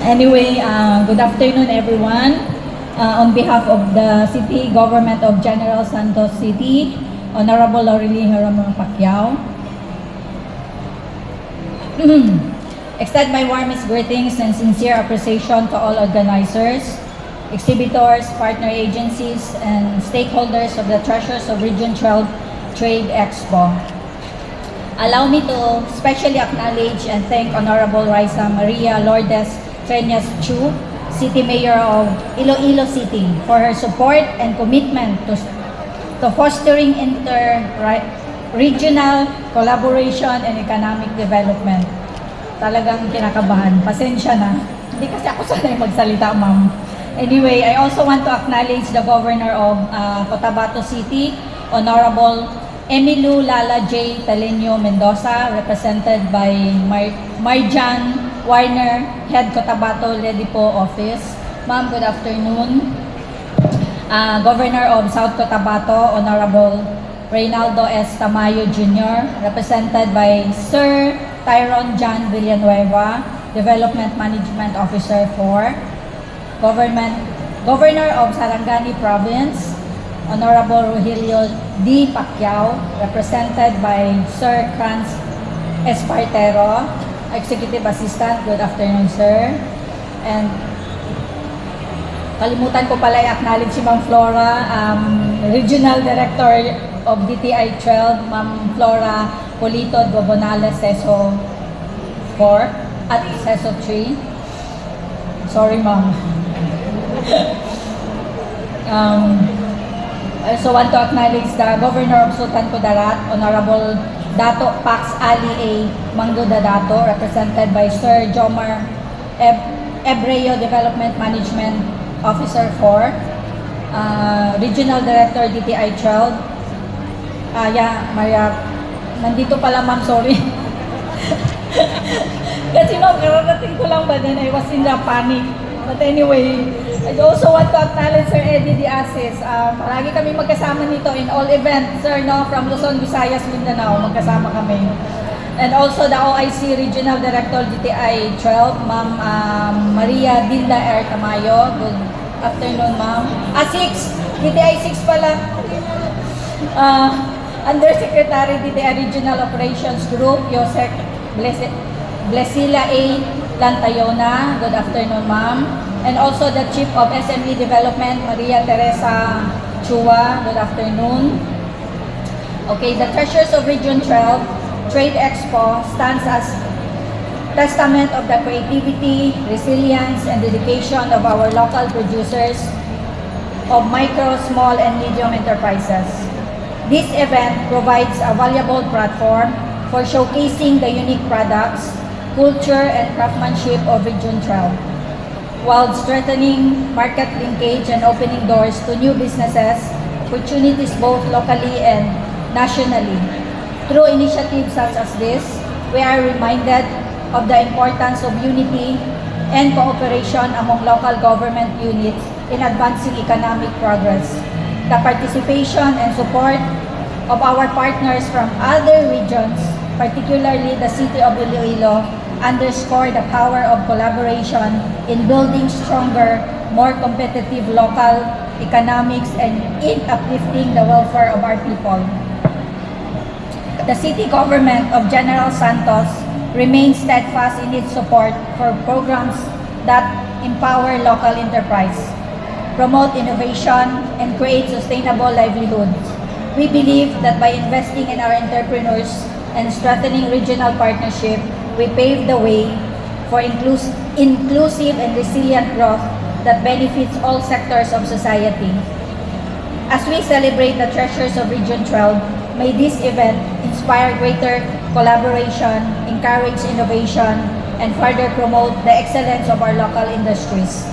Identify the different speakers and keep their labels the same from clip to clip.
Speaker 1: Anyway, good afternoon everyone. On behalf of the City Government of General Santos City, Honorable Laureli Ramon Pacquiao, extend my warmest greetings and sincere appreciation to all organizers, exhibitors, partner agencies, and stakeholders of the Treasures of Region 12 Trade Expo. Allow me to specially acknowledge and thank Honorable Raisa Maria Lourdes Treñas Chu, City Mayor of Iloilo City, for her support and commitment to fostering inter-regional collaboration and economic development. Talagang kinakabahan. Pasensya na. Hindi kasi ako sanay magsalita, ma'am. Anyway, I also want to acknowledge the Governor of Cotabato City, Honorable Emilu Lala J. Taleño Mendoza, represented by Marjan Warner, Head Cotabato Ledipo Office. Ma'am, good afternoon. Governor of South Cotabato, Honorable Reynaldo S. Tamayo Jr., represented by Sir Tyron John Villanueva, Development Management Officer for Governor of Sarangani Province, Honorable Rogelio D. Pacquiao, represented by Sir Franz Espartero, Executive Assistant. Good afternoon, sir. And kalimutan ko pala i-acknowledge si Ma'am Flora, Regional Director of DTI 12, Ma'am Flora Polito Gobonales, CESO 4 at CESO 3. Sorry, Ma'am. I also want to acknowledge the Governor of Sultan Kudarat, Honorable Dato Pax Ali A. Mangduda Dato, represented by Sir Jomar Ebreo, Development Management Officer 4, Regional Director DTI 12. Maria, nandito pala, ma'am, sorry. Kasi ma'am, kararating ko lang ba din, I was in the panic. But anyway, I also want to acknowledge Sir Eddie Diasis. Palagi kami magkasama nito in all events, sir, no? From Luzon, Visayas, Mindanao, magkasama kami. And also the OIC Regional Director DTI 12, Ma'am Maria Dinda R. Tamayo. Good afternoon, ma'am. 6, DTI 6 pala. Undersecretary DTI Regional Operations Group, Yosek Blesila A. Lantayona. Good afternoon, ma'am. And also the Chief of SME Development, Maria Teresa Chua. Good afternoon. Okay, the Treasures of Region 12 Trade Expo stands as testament of the creativity, resilience, and dedication of our local producers of micro, small, and medium enterprises. This event provides a valuable platform for showcasing the unique products, culture, and craftsmanship of Region 12, while strengthening market linkage and opening doors to new businesses, opportunities both locally and nationally. Through initiatives such as this, we are reminded of the importance of unity and cooperation among local government units in advancing economic progress. The participation and support of our partners from other regions, particularly the City of Iloilo, underscore the power of collaboration in building stronger, more competitive local economics and in uplifting the welfare of our people. The City Government of General Santos remains steadfast in its support for programs that empower local enterprise, promote innovation, and create sustainable livelihoods. We believe that by investing in our entrepreneurs and strengthening regional partnership, we pave the way for inclusive and resilient growth that benefits all sectors of society. As we celebrate the Treasures of Region 12, may this event inspire greater collaboration, encourage innovation, and further promote the excellence of our local industries.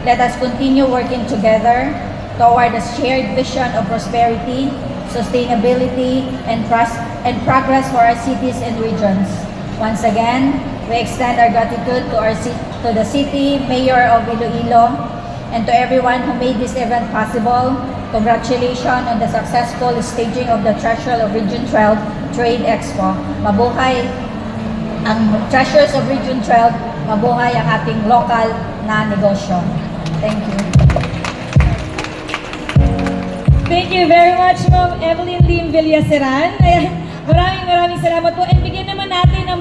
Speaker 1: Let us continue working together toward a shared vision of prosperity, sustainability, and progress for our cities and regions. Once again, we extend our gratitude to the City Mayor of Iloilo and to everyone who made this event possible. Congratulations on the successful staging of the Treasures of Region 12 Trade Expo. Mabuhay ang Treasures of Region 12 mabuhay ang ating local na negosyo. Thank you.
Speaker 2: Thank you very much, Ma'am Evelyn Lim Villaseran. Ayan, maraming salamat po. And bigyan naman natin ng